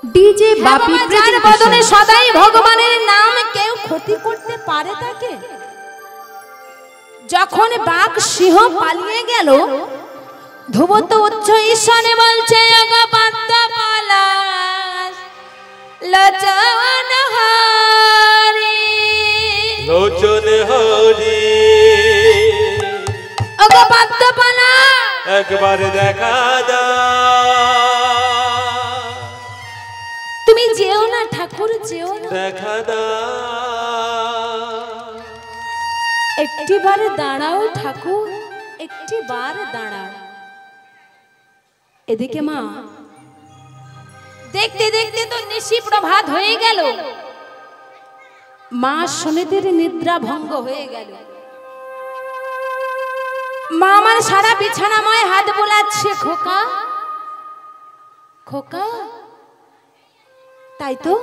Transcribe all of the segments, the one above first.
DJ বাপি যার বদনে সদাই ভগবানের নাম কেউ ক্ষতি করতে পারে তাকে। যখন বাঘ সিংহ পালিয়ে গেল, ধ্রুবত উচ্চ ঈশ্বরে বলছে লোচন হরি লোচন হরি পালা একবার দেখা দাও, তুমি যেও না ঠাকুর যেও না, দেখা দাও। একটিবার দাঁড়াও ঠাকুর, একটিবার দাঁড়াও। এদিকে মা দেখতে দেখতে তো নিশি প্রভাত হয়ে গেল, মা সুনীতির নিদ্রা ভঙ্গ হয়ে গেল। মা আমার সারা বিছানাময় হাত বোলাচ্ছে, খোকা খোকা। তাই তো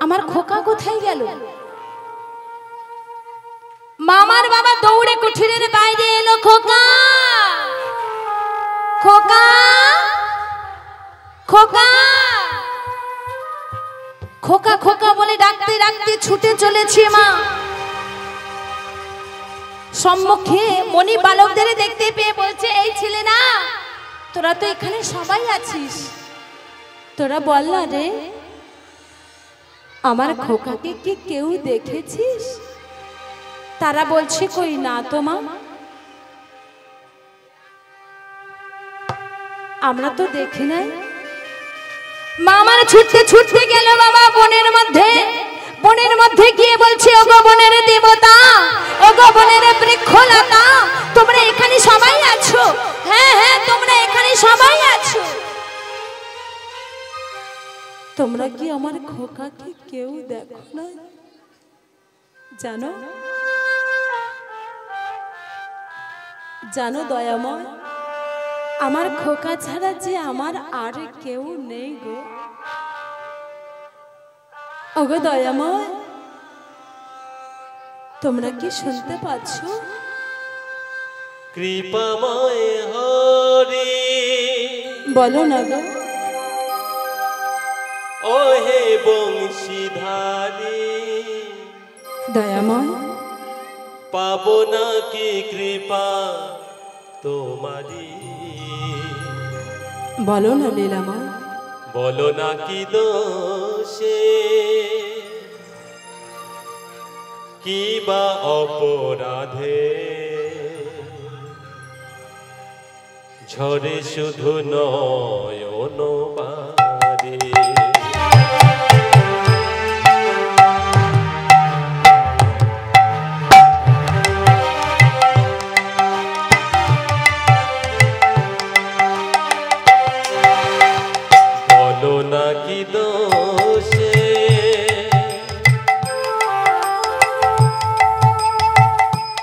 আমার খোকা কোথায় গেল? মামার বাবা দৌড়ে কুঠিরের বাইরে এলো, খোকা খোকা খোকা খোকা খোকা বলে ডাকতে ডাকতে ছুটে চলেছে মা। সম্মুখে মণি বালকদের দেখতে পেয়ে বলছে, এই ছেলে না, তোরা তো এখানে সবাই আছিস, তোরা বল না রে, আমার খোকাকে কি কেউ দেখেছিস? তারা বলছে, কই না তো মা, আমরা তো দেখি নাই। মা আমার ছুটতে ছুটতে গেল বাবা বনের মধ্যে, বনের মধ্যে গিয়ে বলছে, ওগো বনের দেবতা, ওগো বনের বৃক্ষলতা, তোমরা এখানে সবাই আছো? হ্যাঁ হ্যাঁ, তোমরা এখানে সবাই আছো। তোমরা কি আমার খোকাকে কেউ দেখো না? জানো জানো দয়াময়, আমার খোকা ছাড়া যে আমার আর কেউ নেই গো। ওগো দয়াময়, তোমরা কি শুনতে পাচ্ছ? কৃপাময় হরি বলো না গো। ওহে বংশীধারী, দয়াময়, পাবো না কি কৃপা তোমারি? বলো না লীলাময়, বলো না কি দোষে, কি বা অপরাধে ঝরে শুধু নয়ন বারে। বলো না কি দোষে,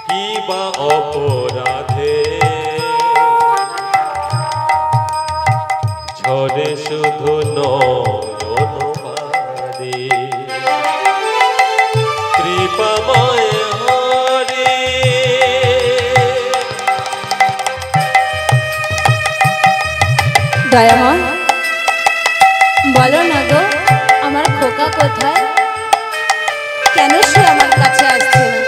কি বা অপরাধে ঝরে শুধু নয়ন বারে। কৃপাময় হরি দয়াময়, বলো না গো, আমার খোকা কোথায়? কেন সে আমার কাছে আসছে না?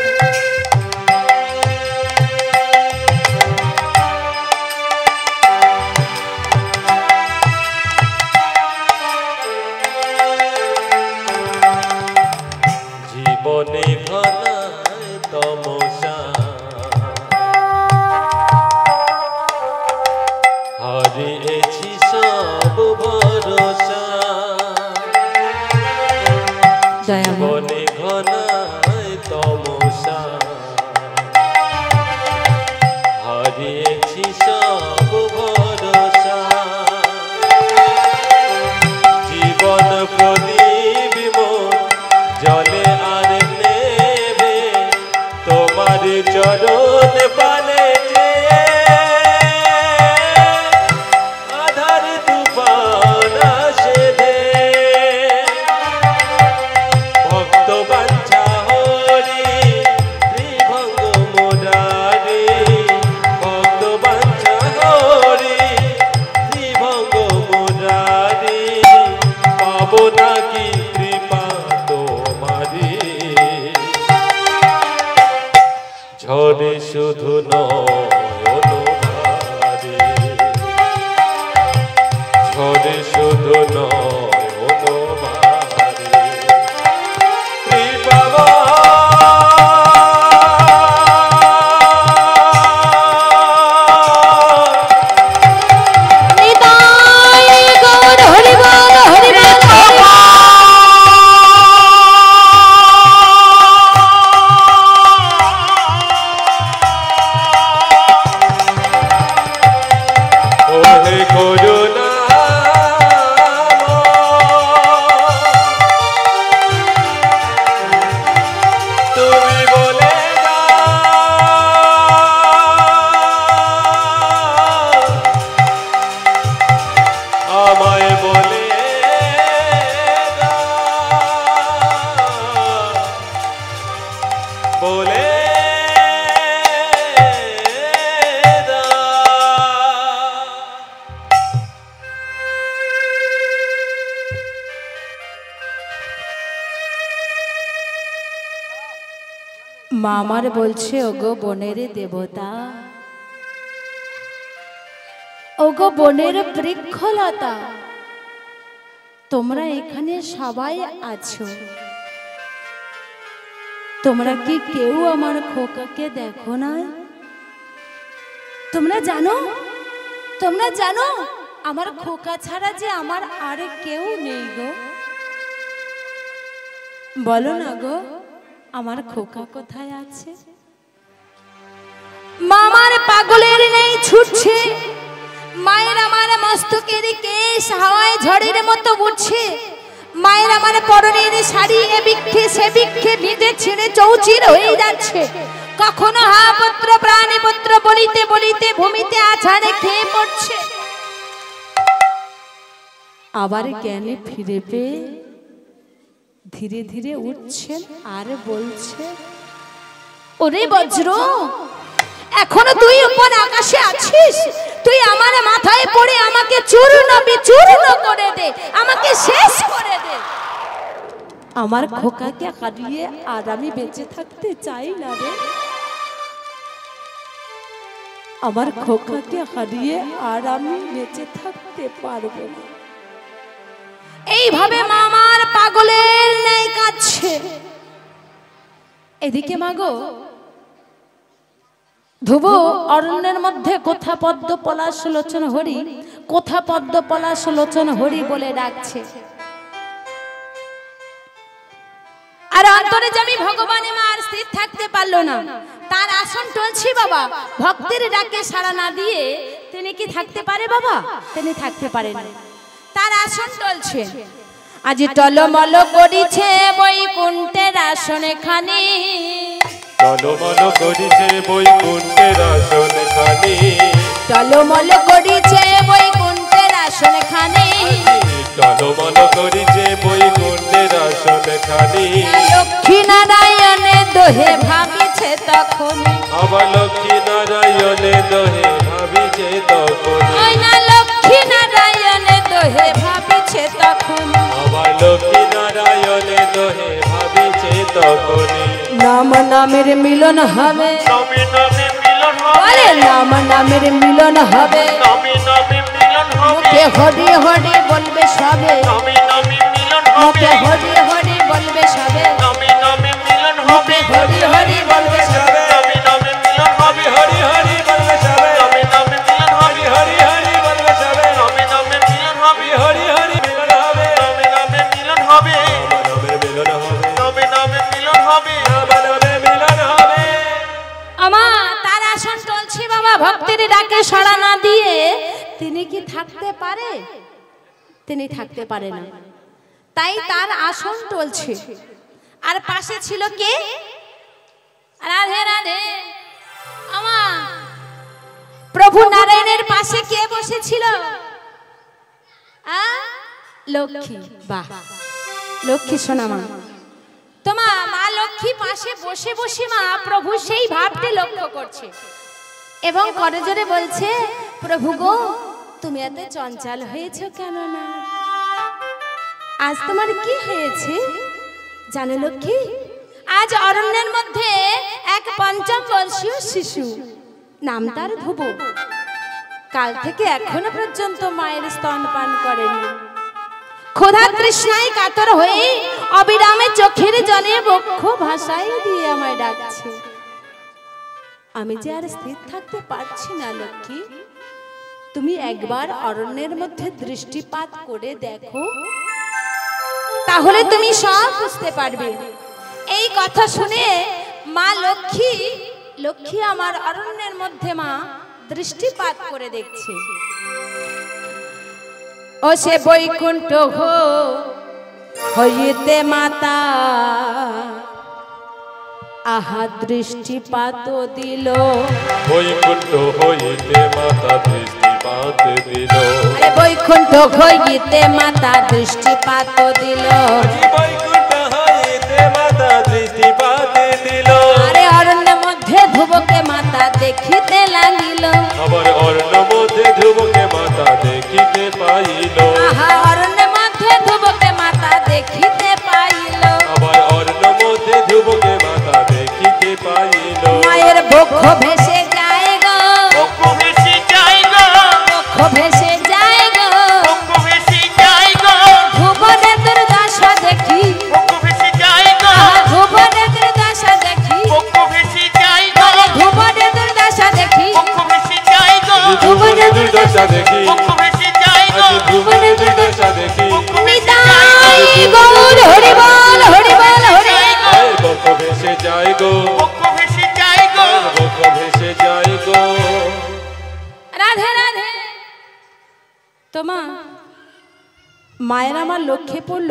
জীবনে ঘনায় তমসা, হারিয়েছি সব ভরসা। জীবনে ঘনায় তমসা, শুধু নয়ন বাহারে কৃপাময় মা আমার বলছে ওগো বনের দেবতা, ওগো বনের বৃক্ষলতা, তোমরা এখানে সবাই আছো, তোমরা কি কেউ আমার খোকাকে দেখো না? তোমরা জানো আমার খোকা ছাড়া যে আমার আর কেউ নেই গো। বলো না গো, আমার খোকা কোথায় আছে? মামার পাগলের নেই ছুটছে, মায়ের আমার মস্তকের কেশ হাওয়ায় ঝড়ের মতো উঠছে, মায়ের আমার পরনের শাড়ি এ বৃক্ষে সে বৃক্ষে ভিজে ছিঁড়ে চৌচির হয়ে যাচ্ছে। কখনো হা পুত্র প্রাণী পুত্র বলিতে বলিতে ভূমিতে আছাড়ে খেয়ে পড়ছে। আবার জ্ঞানে ফিরে পেয়ে ধীরে ধীরে উঠছেন আর বলছে, ওরে বজ্র, এখনো তুই উপর আকাশে আছিস? তুই আমার মাথায় পড়ে আমাকে চূর্ণ বিচূর্ণ করে দে, আমাকে শেষ করে দে। আমার খোকাকে হারিয়ে আর আমি বেঁচে থাকতে চাই না রে। আমার খোকাকে হারিয়ে আর আমি বেঁচে থাকতে পারবো না। এইভাবে মামার পাগলের নেই কাছে। এদিকে মাগো ধ্রুব অরণ্যের মধ্যে কোথা পদ্ম পলাশ লোচন হরি, কোথা পদ্ম পলাশ লোচন হরি বলে ডাকছে। আর অন্তরে যেমন ভগবানে মা আর স্থির থাকতে পারলো না, তার আসন টলছি বাবা। ভক্তের ডাকে সাড়া না দিয়ে তিনি কি থাকতে পারে বাবা? তিনি থাকতে পারেন। তার আসন টলছে। আজ টলমল করিছে বৈকুণ্ঠের আসনে খানি, টলমল করিছে বৈকুণ্ঠের আসন খানি, টলমল করিছে বৈকুণ্ঠের আসন খানি, টলমল করিছে বৈকুণ্ঠের আসন খানি। লক্ষ্মী নারায়ণে দোহে ভাবিছে তখন, আবার লক্ষ্মী নারায়ণে দোহে ভাবিছে তখন, না লক্ষ্মী নারায়ণে দোহে ভাবিছে তখন, আবার লক্ষ্মী নারায়ণে দোহে ভাবিছে তখন। নাম নামের মিলন হবে, নামে নামে মিলন হবে, বলে নাম নামের মিলন হবে, নামে নামে মিলন হবে, মুখে হরি হরি বলবে সবে, নামে নামে মিলন হবে, মুখে হরি হরি বলবে সবে, নামে নামে মিলন হবে, হরি হরি বলবে সবে, নামে নামে মিলন হবে, হরি হরি বলবে সবে, নামে নামে মিলন হবে, হরি হরি বলবে সবে, নামে নামে মিলন হবে, হরি হরি মিলন হবে, নামে নামে মিলন হবে, নামে মিলন হবে, নামে নামে মিলন হবে, নামে মিলন হবে। আমা তার আসন চলছে বাবা। ভক্তের ডাকে সাড়া না দিয়ে তিনি কি থাকতে পারে? তিনি থাকতে পারে না। তাই তার আসন টলছে। আর পাশে ছিল কে? রাধে রাধে। আমা প্রভু নারায়ণের পাশে কে বসেছিল? লক্ষ্মী। বাহ, লক্ষ্মী সোনা মা। তোমা মা লক্ষ্মী পাশে বসে বসে মা প্রভু সেই ভাবটি লক্ষ্য করছে এবং করজোরে বলছে, প্রভু গো, তুমি এত চঞ্চল হয়েছো কেন? না আজ তোমার কি হয়েছে জানো লক্ষ্মী? আজ অরণ্যের মধ্যে এক ৫ম বর্ষীয় শিশু, নাম তার ধ্রুব, কাল থেকে এখনো পর্যন্ত মায়ের স্তন পান করেনি। ক্ষুধা তৃষ্ণায় কাতর হয়ে অবিরামে চোখের জলে বক্ষ ভাষায় দিয়ে আমায় ডাকছে। আমি যে আর স্থির থাকতে পারছি না লক্ষ্মী, তুমি একবার অরণ্যের মধ্যে দৃষ্টিপাত করে দেখো, তাহলে তুমি সব বুঝতে পারবে। এই কথা শুনে মা লক্ষ্মী আমার অরণ্যের মধ্যে মা দৃষ্টিপাত করে দেখছে। ও সে বৈকুণ্ঠ হইতে মাতা আহা দৃষ্টিপাত দিল, বৈকুণ্ঠ হইতে মাতা দৃষ্টিপাত দিল, আরে বৈকুণ্ঠ হইতে মাতা দৃষ্টিপাত দিল, বৈকুণ্ঠ হইতে মাতা দৃষ্টিপাত দিল, আরে অরণ্যের মধ্যে ধ্রুবকে মাতা দেখিতে লাগিল, আবার অরণ্য মধ্যে ধ্রুবকে মাতা দেখিতে পাইল, আহা অরণ্যের মধ্যে ধ্রুবকে মাতা দেখিতে পাইল, আবার অরণ্য মধ্যে ধ্রুবকে মাতা দেখিতে পাইল, মায়ের বক্ষ ভেসে যায় গো, বক্ষ ভেসে যায় গো, বক্ষ ভেসে যায় গো, বক্ষ ভেসে যায় গো, ধ্রুবনে দুর্দশা দেখি, বক্ষ ভেসে যায় গো, ধ্রুবনে দুর্দশা দেখি, বক্ষ ভেসে যায় গো, ধ্রুবনে দুর্দশা দেখি, বক্ষ ভেসে যায় গো, ধ্রুবনে দুর্দশা দেখি, বক্ষ ভেসে যায় গো, ধ্রুবনে দুর্দশা দেখি, নিতাই গৌর হরি বল হরি বল হরি বক্ষ ভেসে যায় গো, বক্ষ ভেসে যায় গো, বক্ষ ভেসে যায় গো। রাধে রাধে। তোমা মায়ের আমার লক্ষ্যে পড়ল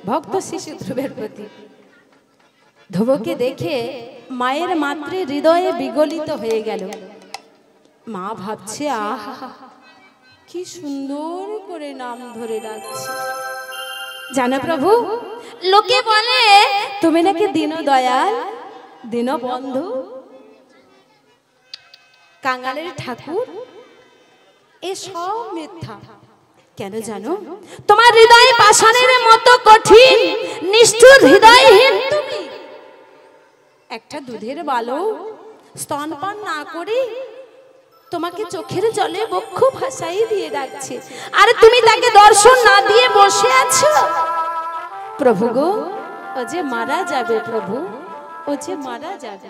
ভক্ত শিশু ধ্রুবের প্রতি। ধ্রুবকে দেখে মায়ের মাতৃ হৃদয়ে বিগলিত হয়ে গেল। মা ভাবছে আহা কি সুন্দর করে নাম ধরে ডাকছে। জানো প্রভু, লোকে বলে তুমি নাকি দীনদয়াল, দীনবন্ধু, কাঙালের ঠাকুর, এসব মিথ্যা। কেন জানো? তোমার হৃদয় পাষাণের মতো কঠিন, নিষ্ঠুর, হৃদয়হীন তুমি। একটা দুধের বালক স্তনপান না করে তোমাকে চোখের জলে বক্ষ ভাসাই দিয়ে ডাকছে, আর তুমি তাকে দর্শন না দিয়ে বসে আছো। প্রভু গো, ও যে মারা যাবে, প্রভু ও যে মারা যাবে।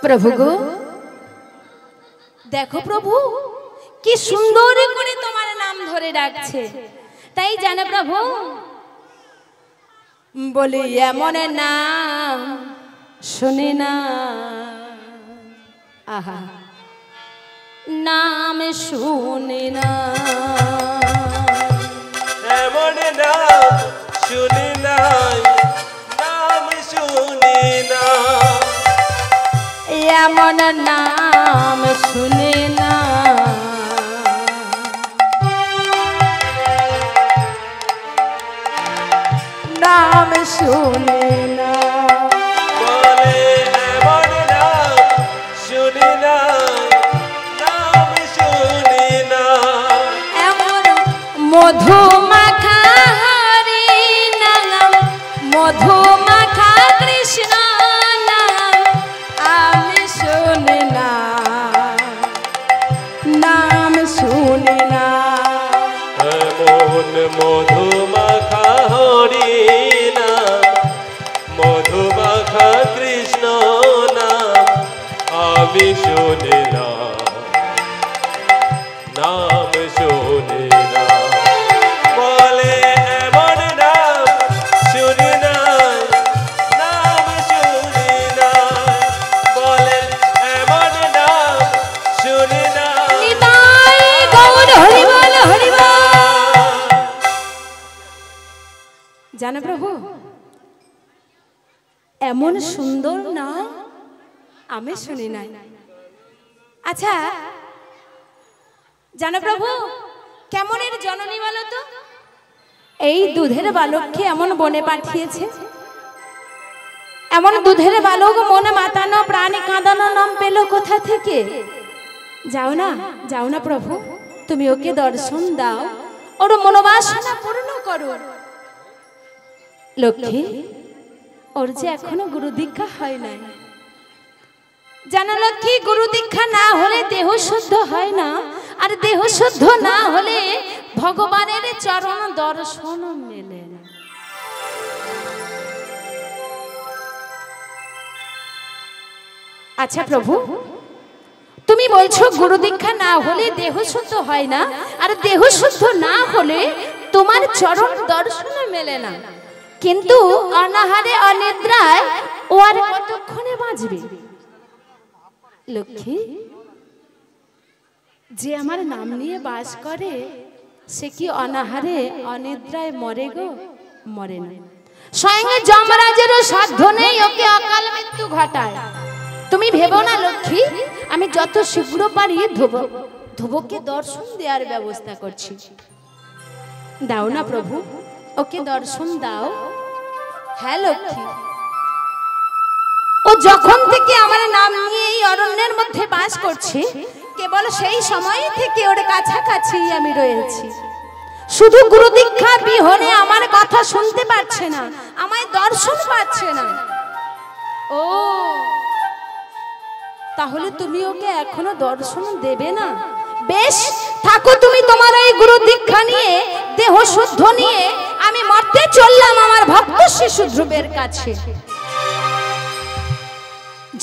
প্রভু গো, দেখো প্রভু কি সুন্দর করে তোমার নাম ধরে ডাকছে। তাই জানো প্রভু, বলি এমন নাম শুনি না, আহা নাম শুনি না, এমন নাম শুনি নাই, নাম শুনি না, এমন নাম শুনি না, নাম শুনি না, বলে এমন নাম শুনি নাই, নাম শুনি না, এমন মধু মাখা হরি নাম, মধু মাখা কৃষ্ণ নাম আমি শুনি না, নাম শুনি না, এমন মধু মাখা হরি নাম, মধু মাখা কৃষ্ণ নাম আমি শুনি না, নাম শুনি না, বলে এমন নাম শুনি নাই, নাম শুনি না, বলে এমন নাম শুনি না। নিতাই গৌর হরি বল হরি বল। জানো প্রভু, এমন সুন্দর নাম আমি শুনি নাই। আচ্ছা জানো প্রভু, কেমন এর জননী বলো তো? এই দুধের বালককে এমন বনে পাঠিয়েছে, এমন দুধের বালক মনে মাতানো প্রাণে কাঁদানো নাম পেল কোথা থেকে? যাও না, যাও না প্রভু, তুমি ওকে দর্শন দাও, ওর মনোবাসনা পূর্ণ করো। লক্ষ্মী, ওর যে এখনো গুরু দীক্ষা হয় নাই। জানো লক্ষ্মী, গুরু দীক্ষা না হলে দেহ শুদ্ধ হয় না, আর দেহ শুদ্ধ না হলে ভগবানের চরণ দর্শন মেলে না। আচ্ছা প্রভু, তুমি বলছো গুরু দীক্ষা না হলে দেহ শুদ্ধ হয় না, আর দেহ শুদ্ধ না হলে তোমার চরণ দর্শন মেলে না, কিন্তু অনাহারে অনিদ্রায় ও আর কতক্ষণে বাঁচবে? লক্ষ্মী, যে আমার নাম নিয়ে বাস করে সে কি অনাহারে অনিদ্রায় মরে গো? মরে না। স্বয়ং যমরাজেরও সাধ্য নেই ওকে অকাল মৃত্যু ঘটায়। তুমি ভেবো না লক্ষ্মী, আমি যত শীঘ্র পারি ধ্রুবকে দর্শন দেওয়ার ব্যবস্থা করছি। দাও না প্রভু, ওকে দর্শন দাও। হ্যাঁ লক্ষ্মী, ও যখন থেকে আমার নাম নিয়ে এই অরণ্যের মধ্যে বাস করছে, কেবল সেই সময় থেকে ওর কাছাকাছি আমি রয়েছি। শুধু গুরু দীক্ষা বিহনে আমার কথা শুনতে পারছে না, আমায় দর্শন পাচ্ছে না। ও, তাহলে তুমি ওকে এখনো দর্শন দেবে না? বেশ, থাকো তুমি তোমার এই গুরু দীক্ষা নিয়ে, দেহ শুদ্ধ নিয়ে। আমি মরতে চললাম আমার ভক্ত শিশু ধ্রুবের কাছে।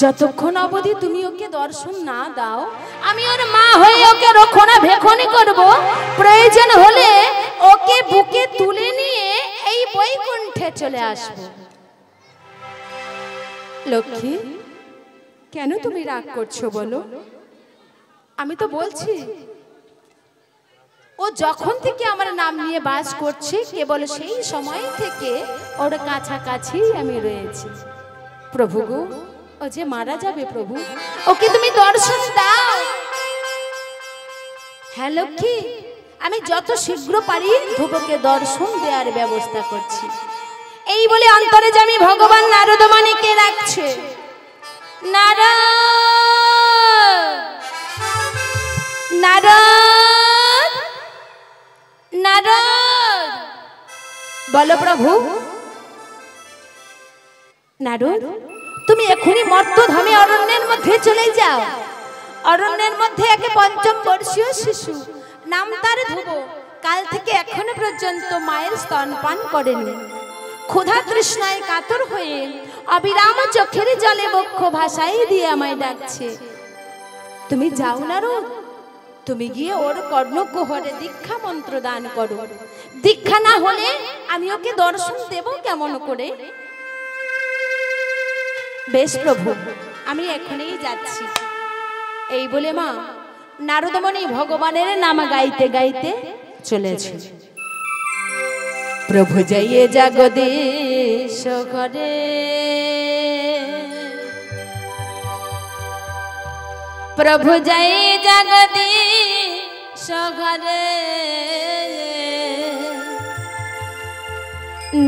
যতক্ষণ অবধি তুমি ওকে দর্শন না দাও, আমি ওর মা হয়ে ওকে রক্ষণা ভেখনি করব। প্রয়োজন হলে ওকে বুকে তুলে নিয়ে এই বৈকুণ্ঠে চলে আসব। লক্ষ্মী, কেন তুমি রাগ করছো বলো? আমি তো বলছি, ও যখন থেকে আমার নাম নিয়ে বাস করছে, কেবল সেই সময় থেকে ওর কাছাকাছি আমি রয়েছি। প্রভু গো, ও যে মারা যাবে প্রভু, ওকে তুমি দর্শন দাও। হ্যাঁ লক্ষ্মী, আমি যত শীঘ্র পারি ধ্রুবকে দর্শন দেওয়ার ব্যবস্থা করছি। এই বলে অন্তরে যে আমি ভগবান নারদমণিকে রাখছে। নারদ, নারদ, নারদ, বলো প্রভু। নারদ, তুমি এখনই মর্তধামে অরণ্যের মধ্যে চলে যাও। অরণ্যের মধ্যে একে পঞ্চম বর্ষীয় শিশু, নাম তার ধ্রুব, কাল থেকে এখনো পর্যন্ত মায়ের স্তনপান করেনি। ক্ষুধা তৃষ্ণায় কাতর হয়ে অবিরাম চোখের জলে বক্ষ ভাষাই দিয়ে আমায় ডাকছে। তুমি যাও নারদ, তুমি গিয়ে ওর কর্ণকুহরে দীক্ষা মন্ত্র দান করো। দীক্ষা না হলে আমি ওকে দর্শন দেব কেমন করে? বেশ প্রভু, আমি এখনই যাচ্ছি। এই বলে মা নারদমণি ভগবানের নাম গাইতে গাইতে চলেছে। প্রভু যাইয়ে জগদীশ ঘরে, প্রভু যাইয়ে জগদীশ ঘরে,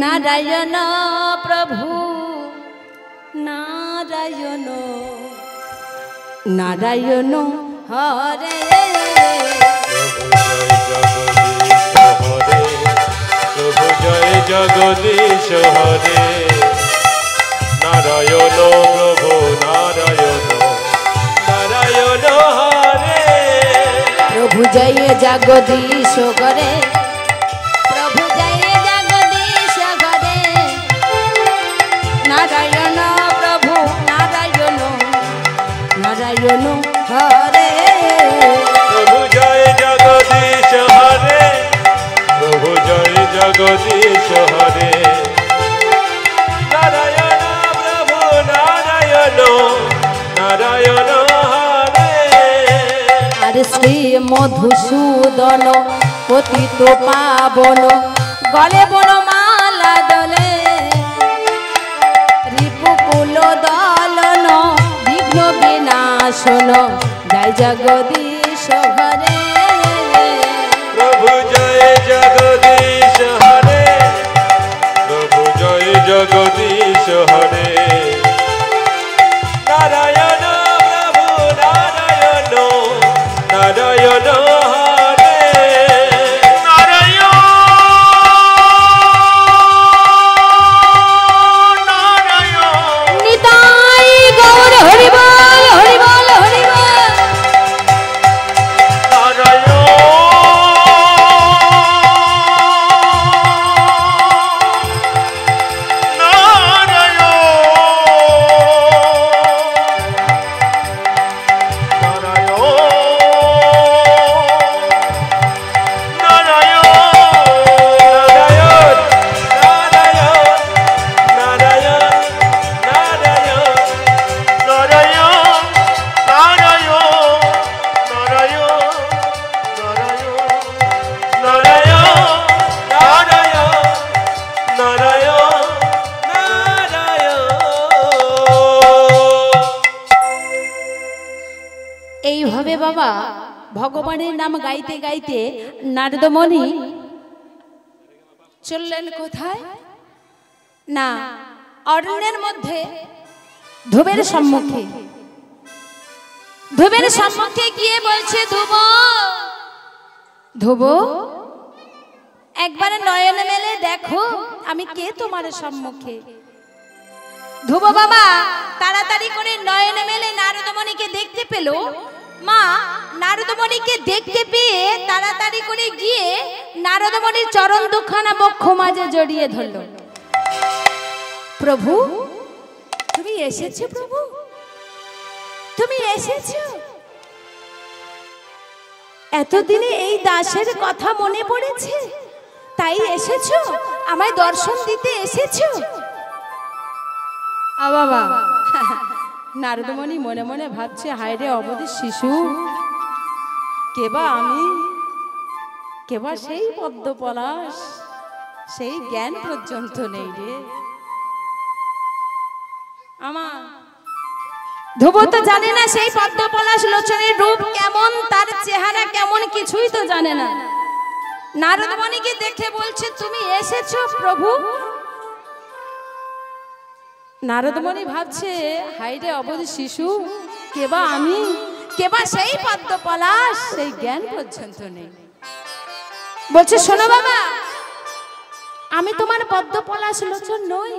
নারায়ণ প্রভু নারায়ণ, নারায়ণ হরে। প্রভু জয় জগদীশ হরে, নারায়ণ প্রভু নারায়ণ, নারায়ণ হরে। প্রভু জয় জগদীশ ঘরে, প্রভু জয় জগদীশ ঘরে, নারায়ণ প্রভু নারায়ণ, নারায়ণ হরে। প্রভু জয় জগদীশ হরে, প্রভু জয় জগদীশ হরে, নারায়ণ প্রভু নারায়ণ, নারায়ণ হরে। আর শ্রী মধুসূদন পতিত পাবন, গলে বনমালা দলে, রিপুকুল দলন বিঘ্ন বিনাশন, জয় জগদীশ হরে। প্রভু জয় জগদীশ হরে, প্রভু জয় জগদীশ হরে, নারায়ণ প্রভু নারায়ণ, নারায়ণ হরে, নারায়ণ বাবা ভগবানের নাম গাইতে গাইতে নারদমণি চললেন কোথায় না অরণ্যের মধ্যে ধ্রুবের সম্মুখে। ধ্রুবের সম্মুখে গিয়ে বলছে, ধ্রুব ধ্রুব একবারে নয়ন মেলে দেখো আমি কে তোমার সম্মুখে। ধ্রুব বাবা তাড়াতাড়ি করে নয়ন মেলে নারদমণিকে দেখতে পেল। মা নারদমণিকে দেখতে পেয়ে তাড়াতাড়ি করে গিয়ে নারদমণির চরণ দুখানা বক্ষ মাঝে জড়িয়ে ধরল। প্রভু তুমি এসেছো, প্রভু তুমি এসেছো। এতদিনে এই দাসের কথা মনে পড়েছে, তাই এসেছো, আমায় দর্শন দিতে এসেছো। বাবা নারদমণি মনে মনে ভাবছে, হায় রে অবধি শিশু, কেবা আমি, কেবা সেই পদ্ম পলাশ, সেই জ্ঞান পর্যন্ত নেই রে আমার। ধ্রুব তো জানে না সেই পদ্ম পলাশ লোচনের রূপ কেমন, তার চেহারা কেমন, কিছুই তো জানে না। নারদমণিকে দেখে বলছে, তুমি এসেছো প্রভু। নারদমণি ভাবছে, হায় রে অবধি শিশু, কেবা আমি, কেবা সেই পদ্ম পলাশ, সেই জ্ঞান পর্যন্ত নেই। বলছে, শোনো বাবা, আমি তোমার পদ্ম পলাশ লোচন নই।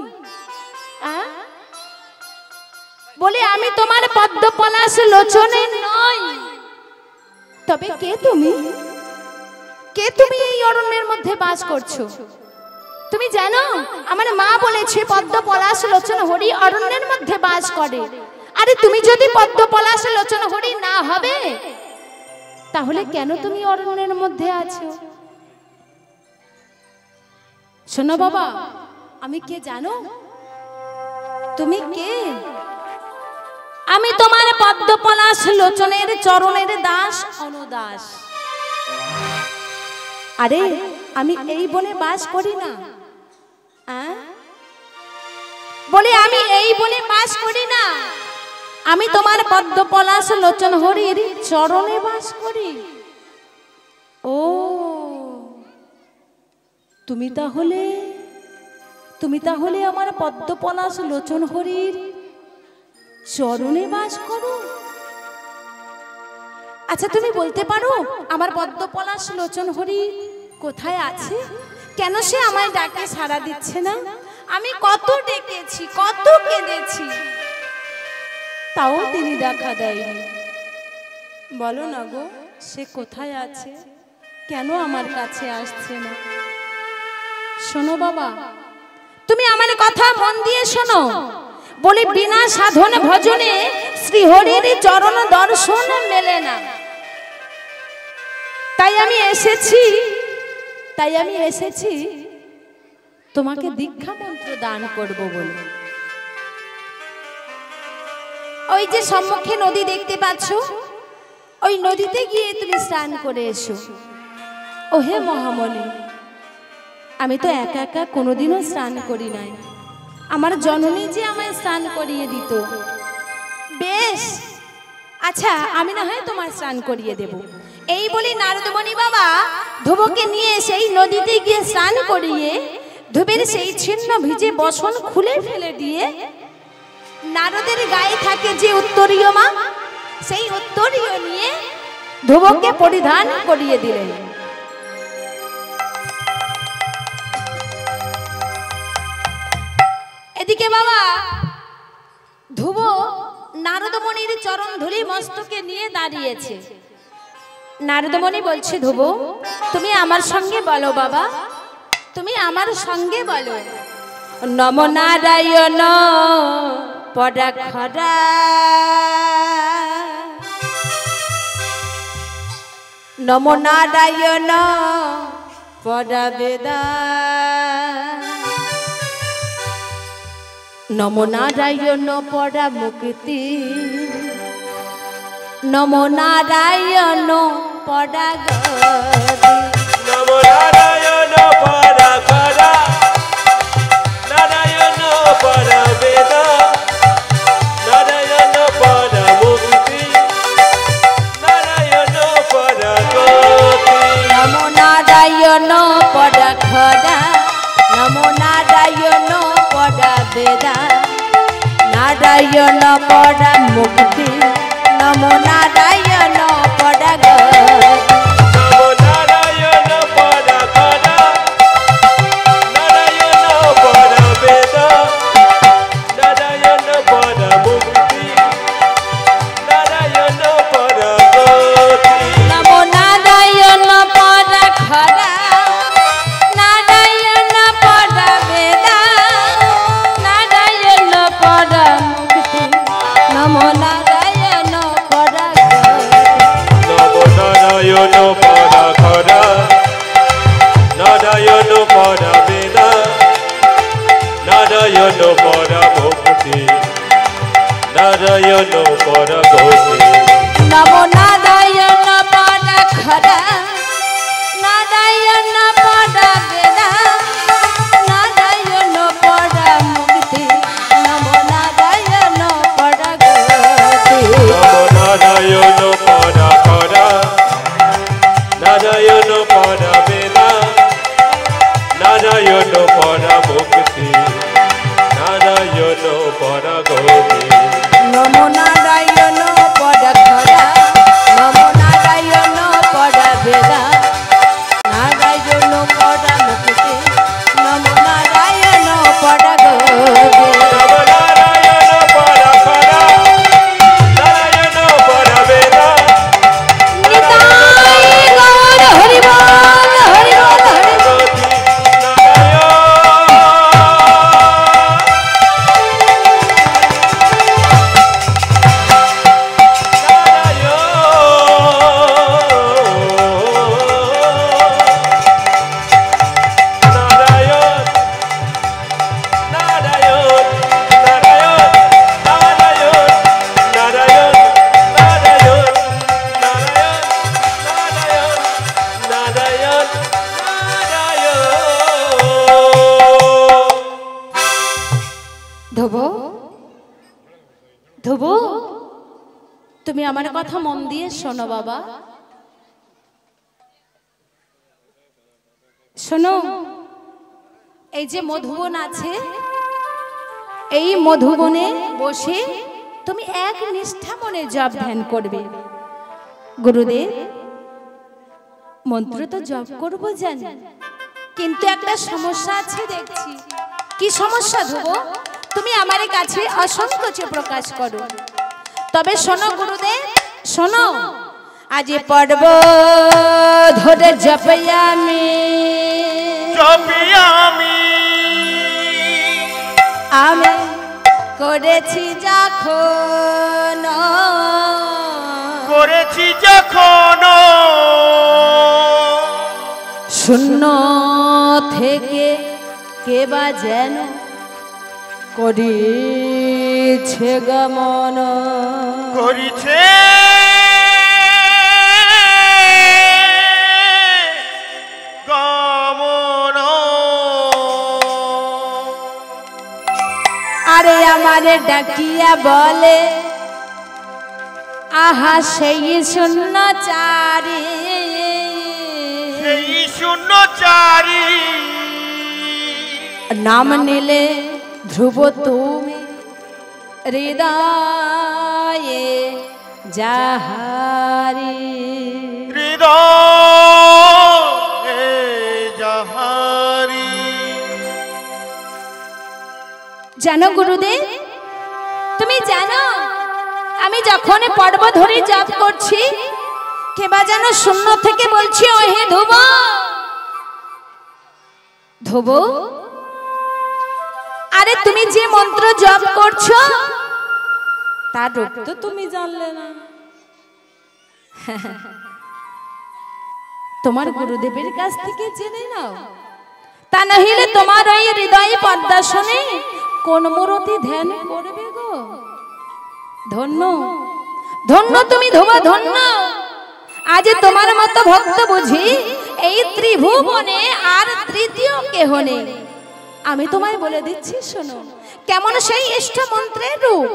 বলে আমি তোমার পদ্ম পলাশ লোচনে নই, তবে কে তুমি? কে তুমি এই অরণ্যের মধ্যে বাস করছো? তুমি জানো আমার মা বলেছে পদ্ম পলাশ লোচন হরি অরণ্যের মধ্যে বাস করে। আরে তুমি যদি পদ্ম পলাশ লোচন হরি না হবে, তাহলে কেন তুমি অরণ্যের মধ্যে আছো? শোনো বাবা, আমি কে জানো? তুমি কে? আমি তোমার পদ্ম পলাশ লোচনের চরণের দাস অনুদাস। আরে আমি এই বনে বাস করি না, বলে আমি এই বনে বাস করি না, আমি তোমার পদ্ম পলাশ লোচন হরির চরণে বাস করি। ও তুমি তাহলে আমার পদ্ম পলাশ লোচন হরির চরণে বাস করো। আচ্ছা তুমি বলতে পারো আমার পদ্ম পলাশ লোচন হরি কোথায় আছে? কেন সে আমায় ডাকে সাড়া দিচ্ছে না? আমি কত ডেকেছি, কত কেঁদেছি, তাও তিনি দেখা দেয়নি। বলো না গো, সে কোথায় আছে? কেন আমার কাছে আসছে না? শোনো বাবা, তুমি আমার কথা মন দিয়ে শোনো। বলে বিনা সাধন ভজনে শ্রীহরির চরণ দর্শন মেলে না। তাই আমি এসেছি তোমাকে দীক্ষা মন্ত্র দান করব বলে। ওই যে সম্মুখে নদী দেখতে পাচ্ছ, ওই নদীতে গিয়ে তুমি স্নান করে এসো। ও হে মহামণি, আমি তো একা একা কোনোদিনও স্নান করি নাই, আমার জননী যে আমায় স্নান করিয়ে দিত। বেশ, আচ্ছা আমি না হয় তোমার স্নান করিয়ে দেব। এই বলি নারদমণি বাবা ধ্রুবকে নিয়ে সেই নদীতে গিয়ে স্নান করিয়ে ধ্রুবের সেই ছিন্ন ভিজে বসন খুলে ফেলে দিয়ে নারদের গায়ে থাকে যে উত্তরীয় মা, সেই উত্তরীয় নিয়ে ধ্রুবকে পরিধান করিয়ে দিলেন। এদিকে বাবা ধ্রুব নারদমণির চরণ ধুলি মস্তকে নিয়ে দাঁড়িয়েছে। নারদমণি বলছে, ধ্রুব তুমি আমার সঙ্গে বলো বাবা, তুমি আমার সঙ্গে বলো। নম নারায়ণ পরাখরা, নম নারায়ণ পরাবেদা, নম নারায়ণ পরা মুক্তি, নম নারায়ণ পরা গতি, নম নারায়ণ পরা খরা, নারায়ণ পরা বেদা, নারায়ণ পরা মুক্তি, নারায়ণ খরা নমো নারায়ণ পরা বেদা নারায়ণ পরা মুক্তি নমো নারায়ণ পরা নমো নারায়ণ পরা খরা নারায়ণ পরা বেদা নারায়ণ পরা মুক্তি নারায়ণ পরা গতি নমো নারায়ণ পরা খরা নারায়ণ পরা বেদা নারায়ণ পরা মুক্তি নমো নারায়ণ পরা নমো নারায়ণ পরা খরা নারায়ণ পরা বেদা নারায়ণ পরা মুক্তি নারায়ণ পরা গতি নমো নারায়ণ পরা খরা নারায়ণ পরা বেদা নারায়ণ পরা মুক্তি নমো নারায়ণ পরা গতি নমো নারায়ণ পরা খরা নারায়ণ পরা বেদা নারায়ণ পরা মুক্তি নারায়ণ পরা গতি নমো নারায়ণ পরা খরা নমো নারায়ণ পরা বেদা নারায়ণ পরা মুক্তি নমো নারায়ণ পরা গতি নমো নারায়ণ পরা খরা নারায়ণ পরা বেদা নিতাই গৌর হরি বল হরি বল হরি বল। গতি নারায়ণ ধ্রুব ধ্রুব তুমি আমার কথা মন দিয়ে শোনো বাবা শোনো এই যে মধুবন আছে এই মধুবনে বসে তুমি এক নিষ্ঠা মনে জপ ধ্যান করবে গুরুদেব মন্ত্র তো জপ করবো জানি কিন্তু একটা সমস্যা আছে দেখছি কি সমস্যা ধ্রুব তুমি আমার কাছে অসংকোচে প্রকাশ করো তবে শোনো গুরুদেব শোনো আজ পর্ব ধরে জপয়ামি আমি করেছি যখন শূন্য থেকে কে বা যেন করিছে গমন করিছে গমন আরে আমারে ডাকিয়া বলে আহা সেই শূন্য চারি সেই শূন্যচারী নাম নিলে ধ্রুব তুমি হৃদয়ে যাহারি হৃদয়ে যাহারি জানো গুরুদেব তুমি জানো আমি যখন পর্ব ধরে জপ করছি কেবা যেন শূন্য থেকে বলছি ও হে ধ্রুব ধ্রুব আরে তুমি যে মন্ত্র জপ করছো তার রূপ তো তুমি জানলে না তোমার গুরুদেবের কাছ থেকে জেনে নাও তা না হলে তোমার ওই হৃদয় পদ্মাসনে কোন মূরতি ধ্যান করবে গো ধন্য ধন্য তুমি ধ্রুব ধন্য আজ তোমার মতো ভক্ত বুঝি এই ত্রিভুবনে আর তৃতীয় কেহ নেই আমি তোমায় বলে দিচ্ছি শোনো কেমন সেই ইষ্ট মন্ত্রের রূপ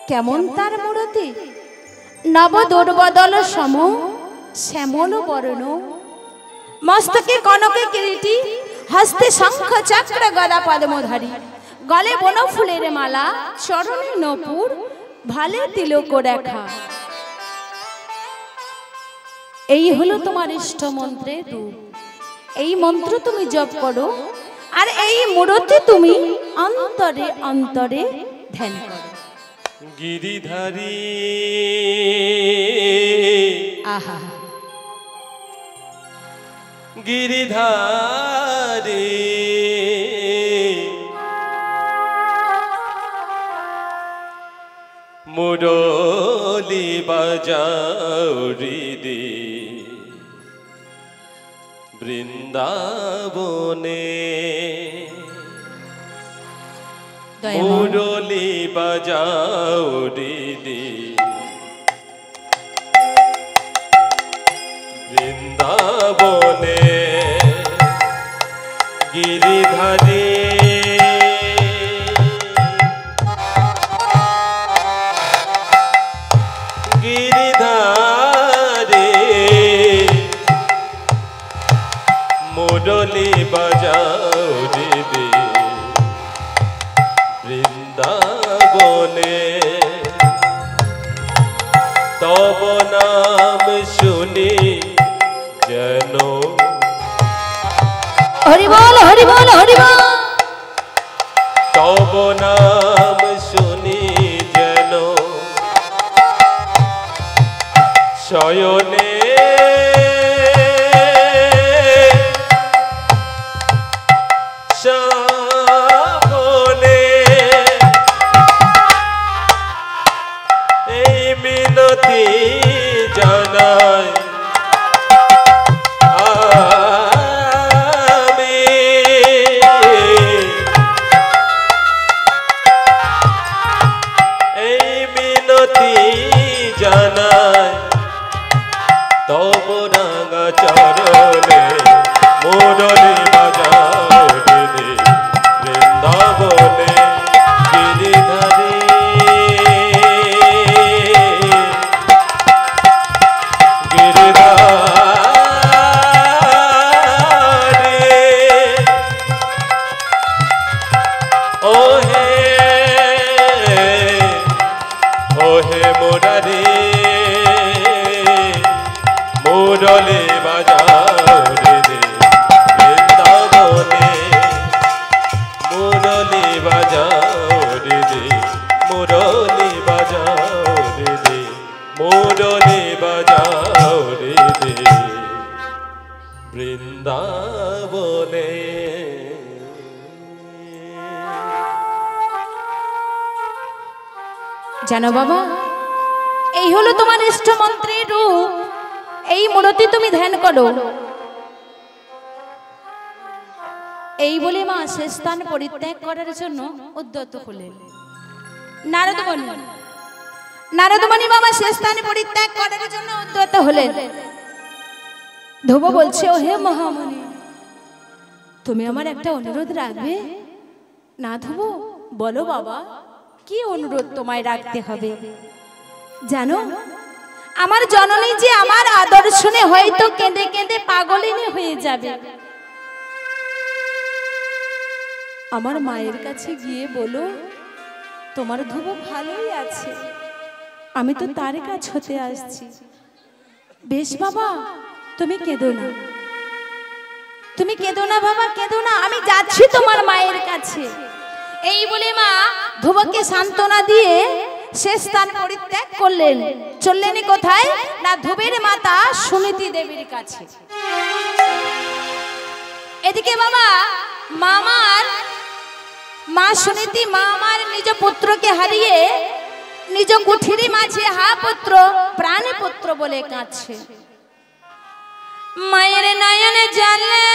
কেমন তার মূরতি নব দুর্বদল সম শ্যামল বর্ণ মস্তকে কনকে কিরীটি, হস্তে শঙ্খ চক্র গদা পদ্মধারী, গলে বন ফুলের মালা, চরণে নপুর, ভালে তিলক রেখা। এই হলো তোমার ইষ্ট মন্ত্রের রূপ। এই মন্ত্র তুমি জপ করো, আর এই মূরতি তুমি অন্তরে অন্তরে ধ্যান করো। গিরিধারী আহা, গিরিধারী মুরলি বাজাও হৃদি বৃন্দাবনে, মুরলি বাজাও হৃদি বৃন্দাবনে। গিরিধারী গিরিধারী মুরলি বাজাও হৃদি বৃন্দাবনে। তব নাম শুনি যেন, হরি বল হরি বল হরি বল। তব নাম শুনি যেন শয়নে সাবনে। এই মিনতি জানাই আমি, এই মিনতি জানাই তব রাঙা চরণে, মুরলি বাজাও হৃদি বৃন্দাবনে। গিরিধারী গিরিধারী ওহে ওহে মুরারি, মুরলি বাজাও হৃদি বৃন্দাবনে। মুরলি বাজাও হৃদি, মুরলি বাজাও হৃদি, মুরলি বাজাও হৃদি বৃন্দাবনে। জানো বাবা, এই হলো তোমার ইষ্ট মন্ত্রের রূপ। এই মূরতি তুমি ধ্যান করো। এই বলে মা সে স্থান পরিত্যাগ করার জন্য উদ্যত হলেন। নারদমণি নারদমণি বাবা সে স্থান পরিত্যাগ করার জন্য উদ্যত হলেন। ধ্রুব বলছে, ও হে মহামণি, তুমি আমার একটা অনুরোধ রাখবে? না ধ্রুব, বলো বাবা, কি অনুরোধ তোমায় রাখতে হবে? জানো, আমার জননী যে আমার আদর শুনে হয়তো কেঁদে কেঁদে পাগলিনী হয়ে যাবে। আমার মায়ের কাছে গিয়ে বলো, তোমার ধ্রুব ভালোই আছে, আমি তো তার কাছ হতে আসছি। বেশ বাবা, তুমি কেঁদো না, তুমি কেঁদো না বাবা, কেঁদো না, আমি যাচ্ছি তোমার মায়ের কাছে। এই বলে মা ধ্রুবকে সান্ত্বনা দিয়ে সে স্থান পরিত্যাগ করলেন। চললেন কোথায়? না ধ্রুবের মাতা সুনীতি দেবীর কাছে। এদিকে বাবা মা সুনীতি মা আমার নিজ পুত্রকে হারিয়ে নিজ কুঠির মাঝে হা পুত্র প্রাণে পুত্র বলে কাঁদছে। মায়ের নয়নে জানলে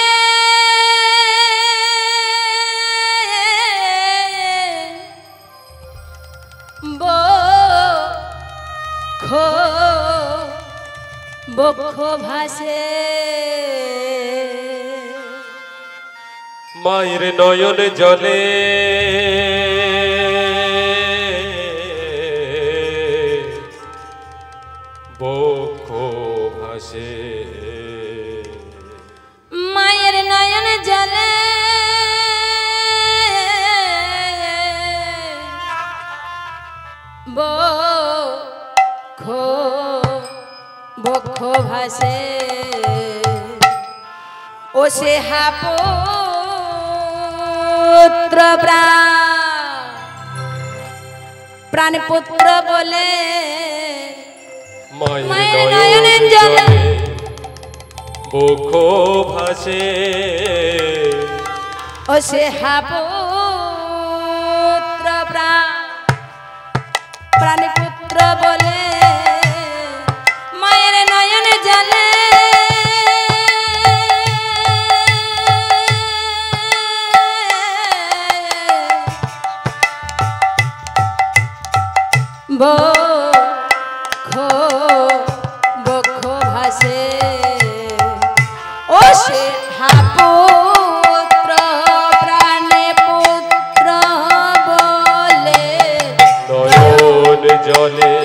বক্ষ ভাসে, মায়ের নয়ন জলে বক্ষ ভাসে। ভাসে ও সে পুত্র প্রাণ পুত্র বলে মায়ের নয়নের জলে বুক ভাসে ও সে পুত্র প্রাণ পুত্র বলে মায়ের নয়নে জলে বক্ষ ভাসে ও সে পুত্র প্রাণে পুত্র বলে নয়ন জলে